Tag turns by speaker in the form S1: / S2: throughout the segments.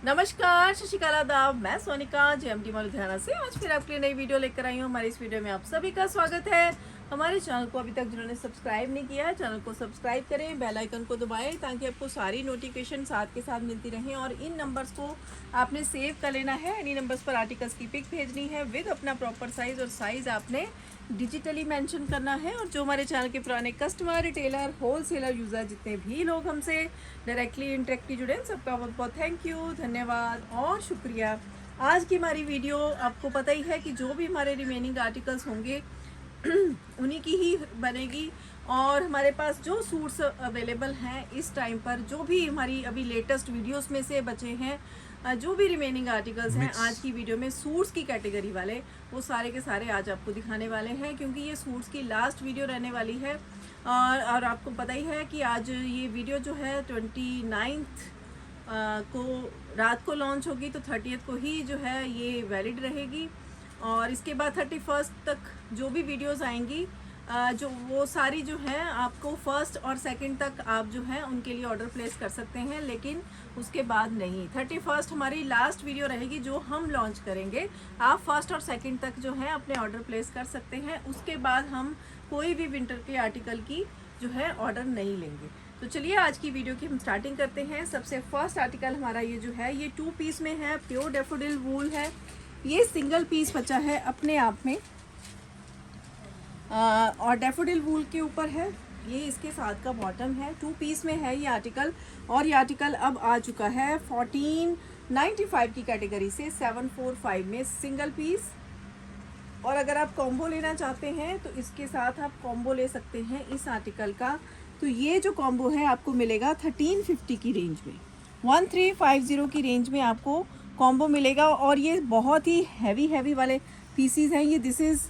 S1: नमस्कार, शशि श्री आदाब। मैं सोनिका जेएमटी मॉल लुधियाना से आज फिर आपके लिए नई वीडियो लेकर आई हूँ। हमारी इस वीडियो में आप सभी का स्वागत है। हमारे चैनल को अभी तक जिन्होंने सब्सक्राइब नहीं किया है, चैनल को सब्सक्राइब करें, बेल आइकन को दबाएं ताकि आपको सारी नोटिफिकेशन साथ के साथ मिलती रहें। और इन नंबर्स को आपने सेव कर लेना है। इन्हीं नंबर्स पर आर्टिकल्स की पिक भेजनी है विद अपना प्रॉपर साइज़, और साइज़ आपने डिजिटली मेंशन करना है। और जो हमारे चैनल के पुराने कस्टमर, रिटेलर, होलसेलर, यूज़र, जितने भी लोग हमसे डायरेक्टली इंटरेक्टली जुड़े हैं, सबका बहुत बहुत थैंक यू, धन्यवाद और शुक्रिया। आज की हमारी वीडियो आपको पता ही है कि जो भी हमारे रिमेनिंग आर्टिकल्स होंगे उन्हीं की ही बनेगी। और हमारे पास जो सूट्स अवेलेबल हैं इस टाइम पर, जो भी हमारी अभी लेटेस्ट वीडियोस में से बचे हैं, जो भी रिमेनिंग आर्टिकल्स हैं आज की वीडियो में सूट्स की कैटेगरी वाले, वो सारे के सारे आज आपको दिखाने वाले हैं, क्योंकि ये सूट्स की लास्ट वीडियो रहने वाली है। और आपको पता ही है कि आज ये वीडियो जो है 29 को रात को लॉन्च होगी, तो 30 को ही जो है ये वैलिड रहेगी। और इसके बाद 31 तक जो भी वीडियोस आएंगी, जो वो सारी जो हैं आपको फर्स्ट और सेकंड तक आप जो है उनके लिए ऑर्डर प्लेस कर सकते हैं, लेकिन उसके बाद नहीं। 31 हमारी लास्ट वीडियो रहेगी जो हम लॉन्च करेंगे। आप फर्स्ट और सेकंड तक जो है अपने ऑर्डर प्लेस कर सकते हैं। उसके बाद हम कोई भी विंटर के आर्टिकल की जो है ऑर्डर नहीं लेंगे। तो चलिए आज की वीडियो की हम स्टार्टिंग करते हैं। सबसे फर्स्ट आर्टिकल हमारा ये जो है, ये 2 पीस में है, प्योर डैफोडिल वूल है। ये सिंगल पीस बचा है अपने आप में, और डैफोडिल वूल के ऊपर है। ये इसके साथ का बॉटम है। 2 पीस में है ये आर्टिकल, और ये आर्टिकल अब आ चुका है 1495 की कैटेगरी से 745 में सिंगल पीस। और अगर आप कॉम्बो लेना चाहते हैं तो इसके साथ आप कॉम्बो ले सकते हैं इस आर्टिकल का। तो ये जो कॉम्बो है आपको मिलेगा 1350 की रेंज में, 1350 की रेंज में आपको कॉम्बो मिलेगा। और ये बहुत ही हैवी वाले पीसीज हैं। ये दिस इज़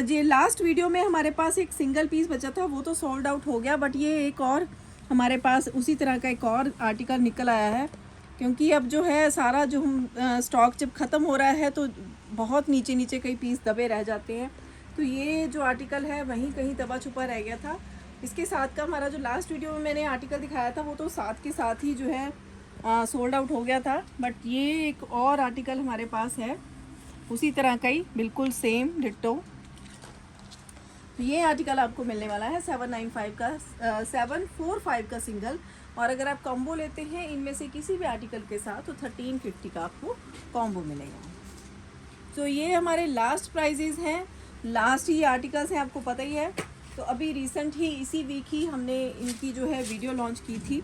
S1: ये लास्ट वीडियो में हमारे पास एक सिंगल पीस बचा था, वो तो सोल्ड आउट हो गया, बट ये एक और हमारे पास उसी तरह का एक और आर्टिकल निकल आया है। क्योंकि अब जो है सारा जो स्टॉक जब ख़त्म हो रहा है तो बहुत नीचे कई पीस दबे रह जाते हैं। तो ये जो आर्टिकल है वहीं कहीं दबा छुपा रह गया था। इसके साथ का हमारा जो लास्ट वीडियो में मैंने आर्टिकल दिखाया था वो तो साथ के साथ ही जो है सोल्ड आउट हो गया था। बट ये एक और आर्टिकल हमारे पास है उसी तरह का ही, बिल्कुल सेम डिट्टो। ये आर्टिकल आपको मिलने वाला है 745 का सिंगल। और अगर आप कॉम्बो लेते हैं इनमें से किसी भी आर्टिकल के साथ तो 1350 का आपको कॉम्बो मिलेगा। तो ये हमारे लास्ट प्राइजेज़ हैं, लास्ट ही आर्टिकल्स हैं, आपको पता ही है। तो अभी रिसेंट ही इसी वीक ही हमने इनकी जो है वीडियो लॉन्च की थी।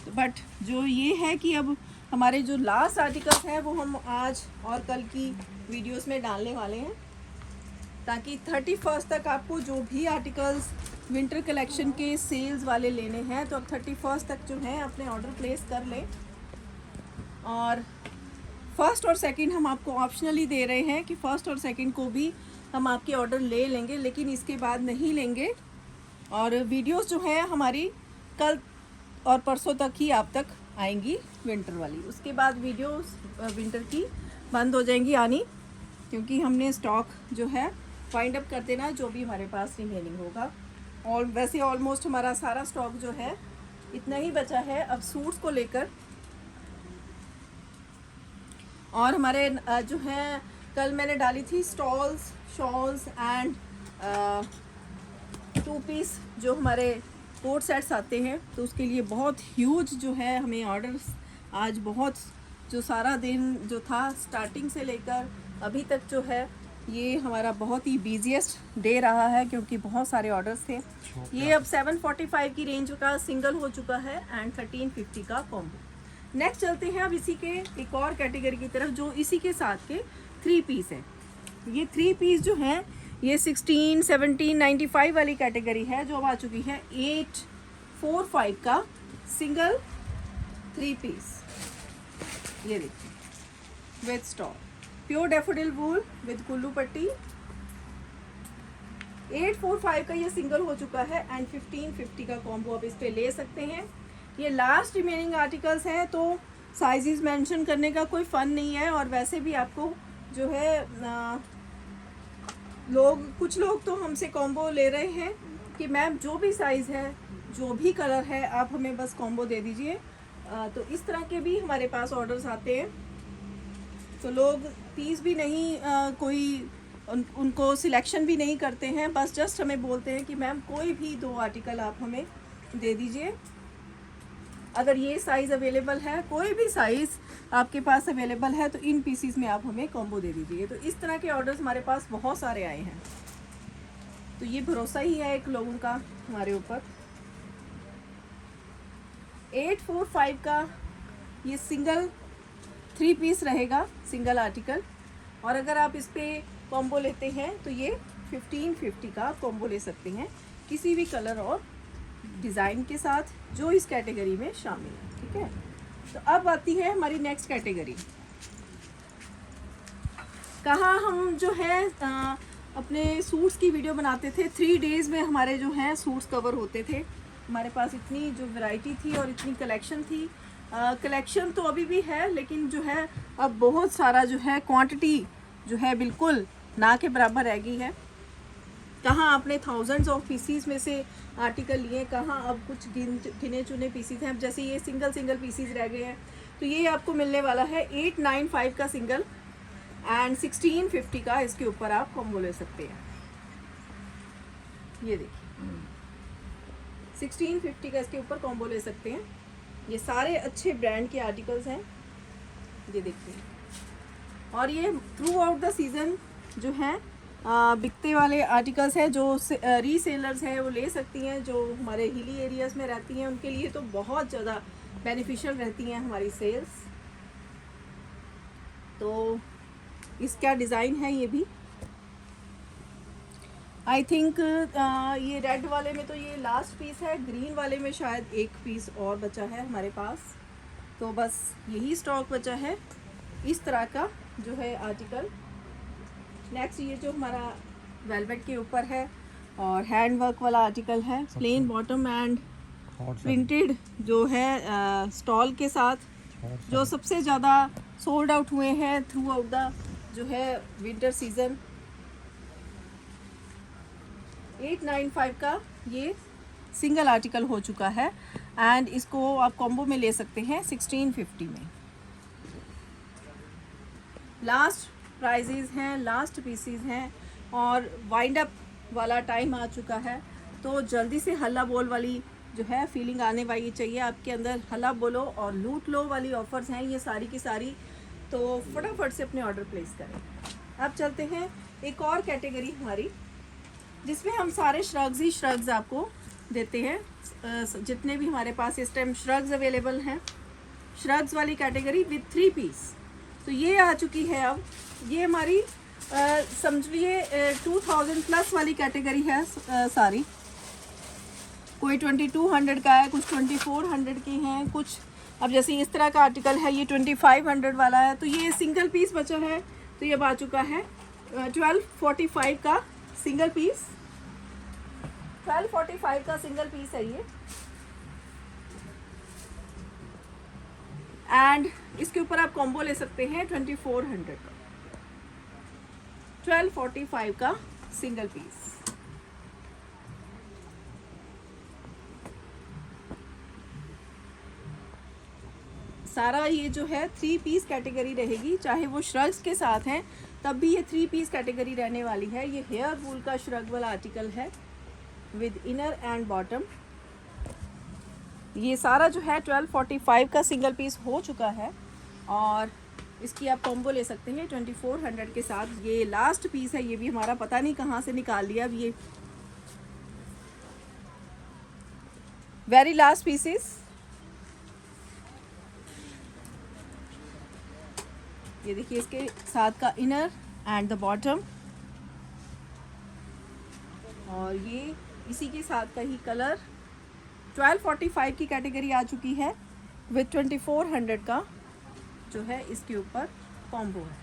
S1: बट जो ये है कि अब हमारे जो लास्ट आर्टिकल्स हैं वो हम आज और कल की वीडियोस में डालने वाले हैं, ताकि 31 तक आपको जो भी आर्टिकल्स विंटर कलेक्शन के सेल्स वाले लेने हैं तो अब 31 तक जो है अपने ऑर्डर प्लेस कर लें। और फर्स्ट और सेकंड हम आपको ऑप्शनली दे रहे हैं कि फ़र्स्ट और सेकंड को भी हम आपके ऑर्डर ले लेंगे, लेकिन इसके बाद नहीं लेंगे। और वीडियोस जो है हमारी कल और परसों तक ही आप तक आएंगी विंटर वाली। उसके बाद वीडियोस विंटर की बंद हो जाएंगी आनी, क्योंकि हमने स्टॉक जो है फाइंड अप कर देना जो भी हमारे पास रिमेनिंग होगा। और वैसे ऑलमोस्ट हमारा सारा स्टॉक जो है इतना ही बचा है अब सूट्स को लेकर। और हमारे जो है कल मैंने डाली थी स्टॉल्स, शॉल्स एंड 2 पीस जो हमारे कोट सेट्स आते हैं, तो उसके लिए बहुत ह्यूज जो है हमें ऑर्डर्स आज बहुत, जो सारा दिन जो था स्टार्टिंग से लेकर अभी तक जो है ये हमारा बहुत ही बिजीएस्ट डे रहा है, क्योंकि बहुत सारे ऑर्डर्स थे। ये अब 745 की रेंज का सिंगल हो चुका है एंड 1350 का कॉम्बो। नेक्स्ट चलते हैं अब इसी के एक और कैटेगरी की तरफ, जो इसी के साथ के 3 पीस है। ये 3 पीस जो हैं ये 16, 17, 95 वाली कैटेगरी है, जो अब आ चुकी है 845 का सिंगल 3 पीस। ये देखिए with stock, pure daffodil wool with Kullu पट्टी। 845 का ये सिंगल हो चुका है एंड 1550 का कॉम्बो आप इस पे ले सकते हैं। ये लास्ट रिमेनिंग आर्टिकल्स हैं, तो साइजेस मेंशन करने का कोई फ़न नहीं है। और वैसे भी आपको जो है कुछ लोग तो हमसे कॉम्बो ले रहे हैं कि मैम जो भी साइज़ है, जो भी कलर है, आप हमें बस कॉम्बो दे दीजिए तो इस तरह के भी हमारे पास ऑर्डर्स आते हैं। तो लोग पीस भी नहीं कोई उनको सिलेक्शन भी नहीं करते हैं, बस जस्ट हमें बोलते हैं कि मैम कोई भी 2 आर्टिकल आप हमें दे दीजिए। अगर ये साइज़ अवेलेबल है, कोई भी साइज़ आपके पास अवेलेबल है, तो इन पीसीस में आप हमें कॉम्बो दे दीजिए। तो इस तरह के ऑर्डर्स हमारे पास बहुत सारे आए हैं। तो ये भरोसा ही है एक लोगों का हमारे ऊपर। 845 का ये सिंगल 3 पीस रहेगा, सिंगल आर्टिकल। और अगर आप इस पर कॉम्बो लेते हैं तो ये 1550 का कॉम्बो ले सकते हैं, किसी भी कलर और डिज़ाइन के साथ जो इस कैटेगरी में शामिल है। ठीक है, तो अब आती है हमारी नेक्स्ट कैटेगरी। कहाँ हम जो है अपने सूट्स की वीडियो बनाते थे, 3 डेज़ में हमारे जो हैं सूट्स कवर होते थे। हमारे पास इतनी जो वैरायटी थी और इतनी कलेक्शन थी। कलेक्शन तो अभी भी है, लेकिन जो है अब बहुत सारा जो है क्वांटिटी जो है बिल्कुल ना के बराबर रह गई है। कहाँ आपने थाउजेंड्स ऑफ पीसीज में से आर्टिकल लिए, कहाँ अब कुछ गिने चुने पीसीज हैं। अब जैसे ये सिंगल पीसीज रह गए हैं, तो ये आपको मिलने वाला है 895 का सिंगल एंड 1650 का इसके ऊपर आप कॉम्बो ले सकते हैं। ये देखिए 1650 का इसके ऊपर कॉम्बो ले सकते हैं। ये सारे अच्छे ब्रांड के आर्टिकल्स हैं, ये देखिए। और ये थ्रू आउट द सीज़न जो हैं बिकते वाले आर्टिकल्स हैं। जो रीसेलर्स हैं वो ले सकती हैं, जो हमारे हिली एरियाज़ में रहती हैं उनके लिए तो बहुत ज़्यादा बेनिफिशियल रहती हैं हमारी सेल्स। तो इसका डिज़ाइन है ये भी, आई थिंक ये रेड वाले में तो ये लास्ट पीस है, ग्रीन वाले में शायद एक पीस और बचा है हमारे पास। तो बस यही स्टॉक बचा है इस तरह का जो है आर्टिकल। नेक्स्ट ये जो हमारा वेलवेट के ऊपर है और हैंड वर्क वाला आर्टिकल है, प्लेन बॉटम एंड प्रिंटेड जो है स्टॉल के साथ, जो सबसे ज़्यादा सोल्ड आउट हुए हैं थ्रू आउट द जो है विंटर सीज़न। 895 का ये सिंगल आर्टिकल हो चुका है एंड इसको आप कॉम्बो में ले सकते हैं 1650 में। लास्ट प्राइजेज़ हैं, लास्ट पीसीज हैं और वाइंड अप वाला टाइम आ चुका है। तो जल्दी से हल्ला बोल वाली जो है फीलिंग आने वाली चाहिए आपके अंदर, हल्ला बोलो और लूट लो वाली ऑफ़र्स हैं ये सारी की सारी। तो फटाफट से अपने ऑर्डर प्लेस करें। अब चलते हैं एक और कैटेगरी हमारी, जिसमें हम सारे श्रग्स ही श्रग्स आपको देते हैं। जितने भी हमारे पास इस टाइम श्रग्स अवेलेबल हैं, श्रग्स वाली कैटेगरी विद 3 पीस। तो ये आ चुकी है। अब ये हमारी समझिए 2000 प्लस वाली कैटेगरी है सारी। कोई 2200 का है, कुछ 2400 की हैं, कुछ अब जैसे इस तरह का आर्टिकल है ये 2500 वाला है। तो ये सिंगल पीस बचा है, तो ये आ चुका है 1245 का सिंगल पीस। 1245 का सिंगल पीस है ये एंड इसके ऊपर आप कॉम्बो ले सकते हैं 2400 का। 1245 का सिंगल पीस। सारा ये जो है 3 पीस कैटेगरी रहेगी, चाहे वो श्रग्स के साथ हैं तब भी ये 3 पीस कैटेगरी रहने वाली है। ये हेयर वूल का श्रग वाला आर्टिकल है विद इनर एंड बॉटम। ये सारा जो है 1245 का सिंगल पीस हो चुका है और इसकी आप कॉम्बो ले सकते हैं 2400 के साथ। ये लास्ट पीस है, ये भी हमारा पता नहीं कहाँ से निकाल लिया अब ये वेरी लास्ट पीसेस। ये देखिए इसके साथ का इनर एंड द बॉटम और ये इसी के साथ का ही कलर। 1245 की कैटेगरी आ चुकी है विद 2400 का जो है इसके ऊपर कॉम्बो है।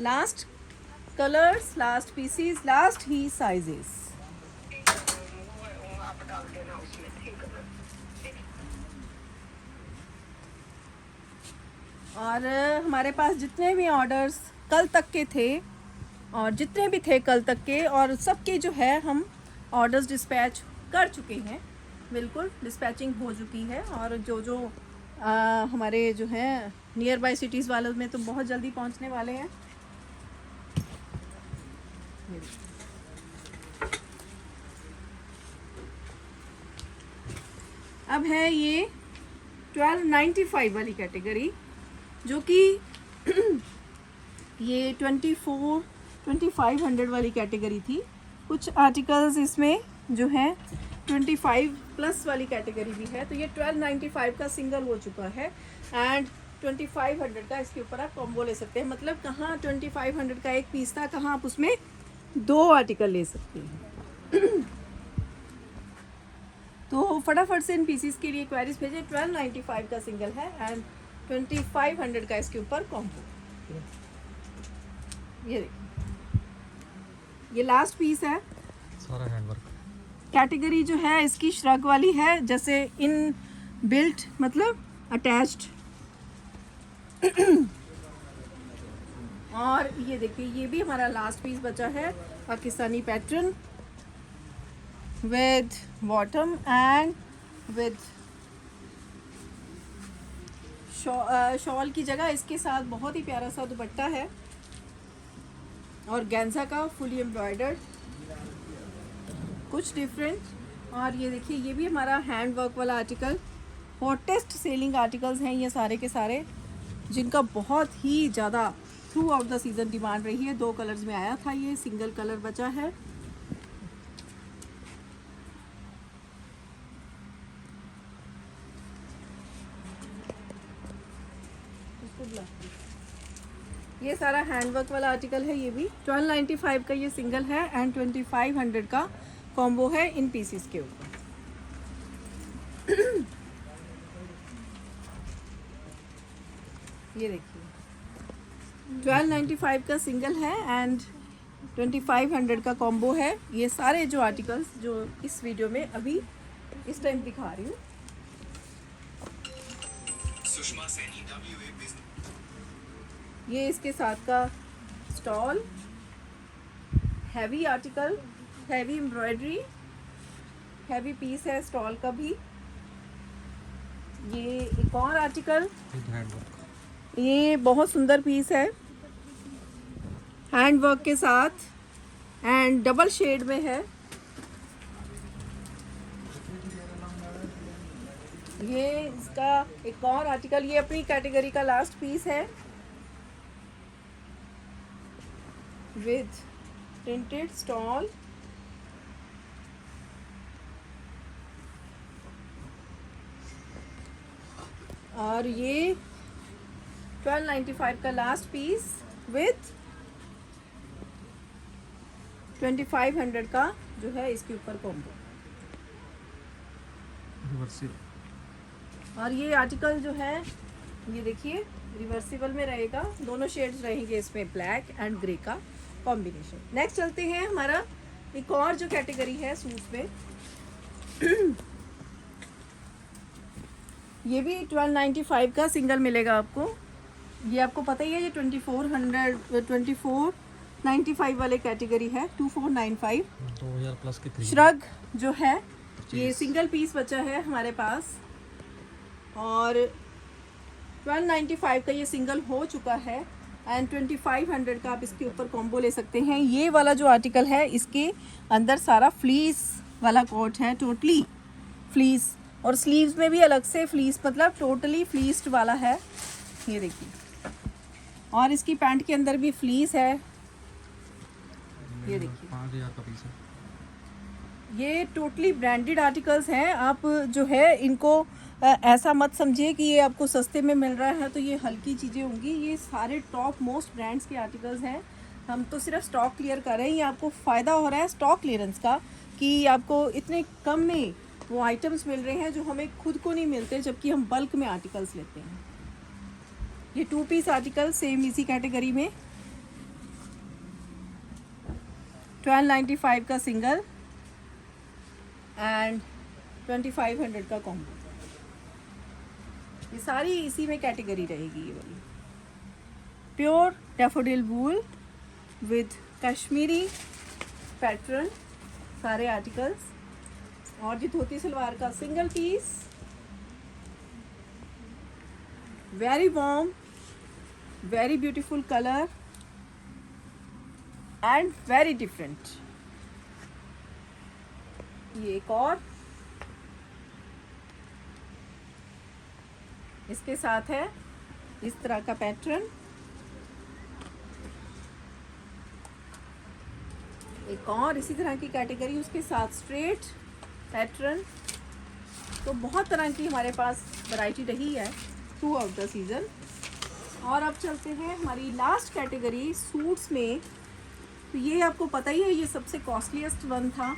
S1: Last colours, last pieces, last ही साइजेस। और हमारे पास जितने भी ऑर्डर्स कल तक के थे और जितने भी थे कल तक के और सबके जो है हम ऑर्डर्स डिस्पैच कर चुके हैं। बिल्कुल डिस्पैचिंग हो चुकी है, और जो हमारे जो हैं नियर बाय सिटीज़ वालों में तो बहुत जल्दी पहुंचने वाले हैं। अब है ये 1295 वाली कैटेगरी, जो कि ये 2500 वाली कैटेगरी थी। कुछ आर्टिकल्स इसमें जो हैं 25 प्लस वाली कैटेगरी भी है। तो ये 1295 का सिंगल हो चुका है, एंड 2500 का इसके ऊपर आप कॉम्बो ले सकते हैं। मतलब कहाँ 2500 का एक पीस था, कहाँ आप उसमें 2 आर्टिकल ले सकते हैं। तो फटाफट से इन पीसीस के लिए क्वेरीज भेजें। 1295 का सिंगल है एंड 2500 का इसके ऊपर कॉम्बो। ये देखिए, ये लास्ट पीस है।
S2: सारा हैंडवर्क
S1: कैटेगरी जो है इसकी श्रग वाली है, जैसे इन बिल्ट मतलब अटैच्ड। और ये देखिए, ये भी हमारा लास्ट पीस बचा है, Pakistani pattern with bottom and with shawl की जगह इसके साथ बहुत ही प्यारा सा दुपट्टा है, और गेंजा का फुली एम्ब्रॉयडर्ड, कुछ डिफरेंट। और ये देखिए, ये भी हमारा हैंड वर्क वाला आर्टिकल। हॉटेस्ट सेलिंग आर्टिकल्स हैं ये सारे के सारे, जिनका बहुत ही ज़्यादा through out the season demand रही है। 2 कलर्स में आया था, ये सिंगल कलर बचा है। ये सारा हैंडवर्क वाला आर्टिकल है। ये भी 1295 का ये सिंगल है एंड 2500 का कॉम्बो है इन पीसीस के ऊपर। ये देखिए, 1295 का सिंगल है एंड 2500 का कॉम्बो है। ये सारे जो आर्टिकल्स जो इस वीडियो में अभी इस टाइम दिखा रही हूँ। ये इसके साथ का stole, heavy article, heavy embroidery, heavy piece है स्टॉल का भी। ये एक और आर्टिकल, ये बहुत सुंदर पीस है, हैंड वर्क के साथ एंड डबल शेड में है। ये इसका एक और आर्टिकल, ये अपनी कैटेगरी का लास्ट पीस है विद प्रिंटेड स्टॉल। और ये 1295 का लास्ट पीस विद 2500 का जो है इसके ऊपर कॉम्बो। और ये आर्टिकल जो है, ये देखिए रिवर्सिबल में रहेगा। दोनों शेड्स रहेंगे इसमें, ब्लैक एंड ग्रे का कॉम्बिनेशन। नेक्स्ट चलते हैं, हमारा एक और जो कैटेगरी है सूट में। ये भी 1295 का सिंगल मिलेगा आपको। ये आपको पता ही है, ये 2495 वाले कैटेगरी है। 2495
S2: 2000 प्लस की
S1: श्रग जो है, ये सिंगल पीस बचा है हमारे पास, और 1295 का ये सिंगल हो चुका है एंड 2500 का आप इसके ऊपर कॉम्बो ले सकते हैं। ये वाला जो आर्टिकल है, इसके अंदर सारा फ्लीस वाला कोट है, टोटली फ्लीस, और स्लीव्स में भी अलग से फ्लीस, मतलब टोटली फ्लीस्ड वाला है। ये देखिए, और इसकी पैंट के अंदर भी फ्लीस है। ये देखिए,
S2: 5000 का पीस है।
S1: ये टोटली ब्रांडेड आर्टिकल्स हैं। आप जो है इनको ऐसा मत समझिए कि ये आपको सस्ते में मिल रहा है तो ये हल्की चीज़ें होंगी। ये सारे टॉप मोस्ट ब्रांड्स के आर्टिकल्स हैं। हम तो सिर्फ स्टॉक क्लियर कर रहे हैं। ये आपको फ़ायदा हो रहा है स्टॉक क्लियरेंस का, कि आपको इतने कम में वो आइटम्स मिल रहे हैं जो हमें खुद को नहीं मिलते, जबकि हम बल्क में आर्टिकल्स लेते हैं। ये 2 पीस आर्टिकल सेम इसी कैटेगरी में, 1295 का सिंगल एंड 2500 का कॉम्बो। ये सारी इसी में कैटेगरी रहेगी। ये वाली pure daffodil wool with Kashmiri pattern, सारे आर्टिकल्स और ये धोती सलवार का single piece, very warm, very beautiful colour and very different. ये एक और इसके साथ है इस तरह का पैटर्न। एक और इसी तरह की कैटेगरी, उसके साथ स्ट्रेट पैटर्न। तो बहुत तरह की हमारे पास वैरायटी रही है थ्रू आउट द सीज़न। और अब चलते हैं हमारी लास्ट कैटेगरी सूट्स में। तो ये आपको पता ही है, ये सबसे कॉस्टलीस्ट वन था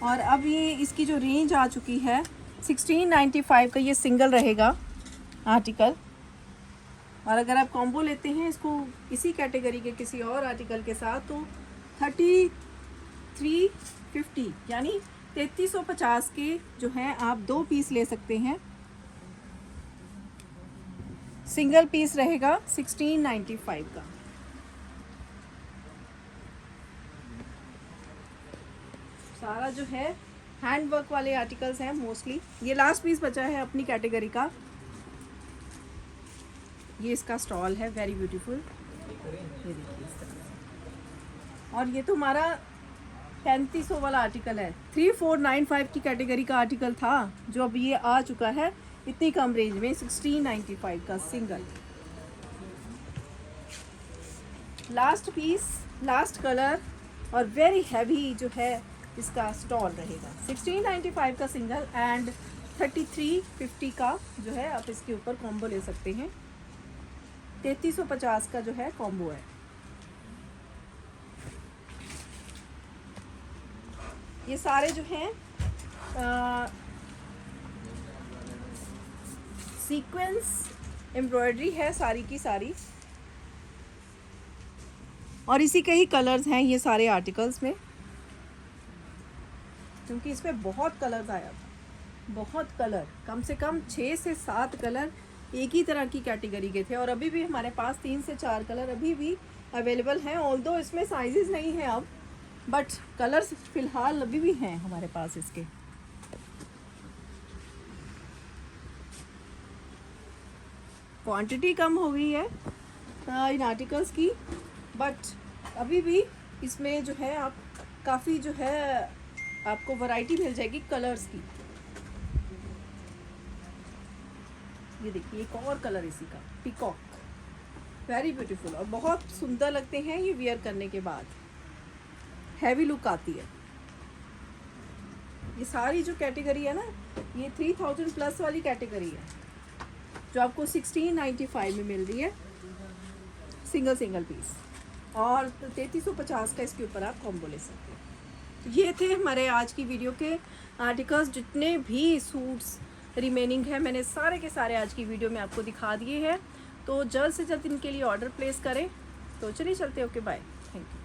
S1: और अब ये इसकी जो रेंज आ चुकी है 1695 का ये सिंगल रहेगा आर्टिकल। और अगर आप कॉम्बो लेते हैं इसको इसी कैटेगरी के किसी और आर्टिकल के साथ तो 3350 यानी 3350 के जो हैं आप 2 पीस ले सकते हैं। सिंगल पीस रहेगा 1695 का। सारा जो है हैंड वर्क वाले आर्टिकल्स हैं मोस्टली। ये लास्ट पीस बचा है अपनी कैटेगरी का। ये इसका स्टॉल है, वेरी ब्यूटीफुल। ये देखिए इस तरह से। और ये तो हमारा 3500 वाला आर्टिकल है, 3495 की कैटेगरी का आर्टिकल था जो अब ये आ चुका है इतनी कम रेंज में 1695 का single. Last piece, last colour और वेरी हैवी जो है इसका स्टॉल रहेगा। 1695 का सिंगल एंड 3350 का जो है आप इसके ऊपर कॉम्बो ले सकते हैं। 3350 का जो है कॉम्बो है। ये सारे जो हैं सीक्वेंस एम्ब्रॉयडरी है सारी की सारी और इसी के ही कलर्स हैं ये सारे आर्टिकल्स में, क्योंकि इसमें बहुत कलर्स आया था, बहुत कलर, कम से कम 6 से 7 कलर एक ही तरह की कैटेगरी के थे। और अभी भी हमारे पास 3 से 4 कलर अभी भी अवेलेबल हैं, ऑल्दो इसमें साइजेस नहीं हैं अब, बट कलर्स फिलहाल अभी भी हैं हमारे पास इसके। क्वांटिटी कम हो गई है इन आर्टिकल्स की, बट अभी भी इसमें जो है आप काफ़ी जो है आपको वैरायटी मिल जाएगी कलर्स की। ये देखिए एक और कलर इसी का, पीकॉक, वेरी ब्यूटीफुल और बहुत सुंदर लगते हैं ये वियर करने के बाद, हैवी लुक आती है। ये सारी जो कैटेगरी है ना, ये 3000 प्लस वाली कैटेगरी है जो आपको 1695 में मिल रही है सिंगल पीस, और 3350 का इसके ऊपर आप कॉम्बो ले सकते हैं। तो ये थे हमारे आज की वीडियो के आर्टिकल्स। जितने भी सूट्स रिमेनिंग है मैंने सारे के सारे आज की वीडियो में आपको दिखा दिए हैं। तो जल्द से जल्द इनके लिए ऑर्डर प्लेस करें। तो चलिए चलते, ओके बाय, थैंक यू।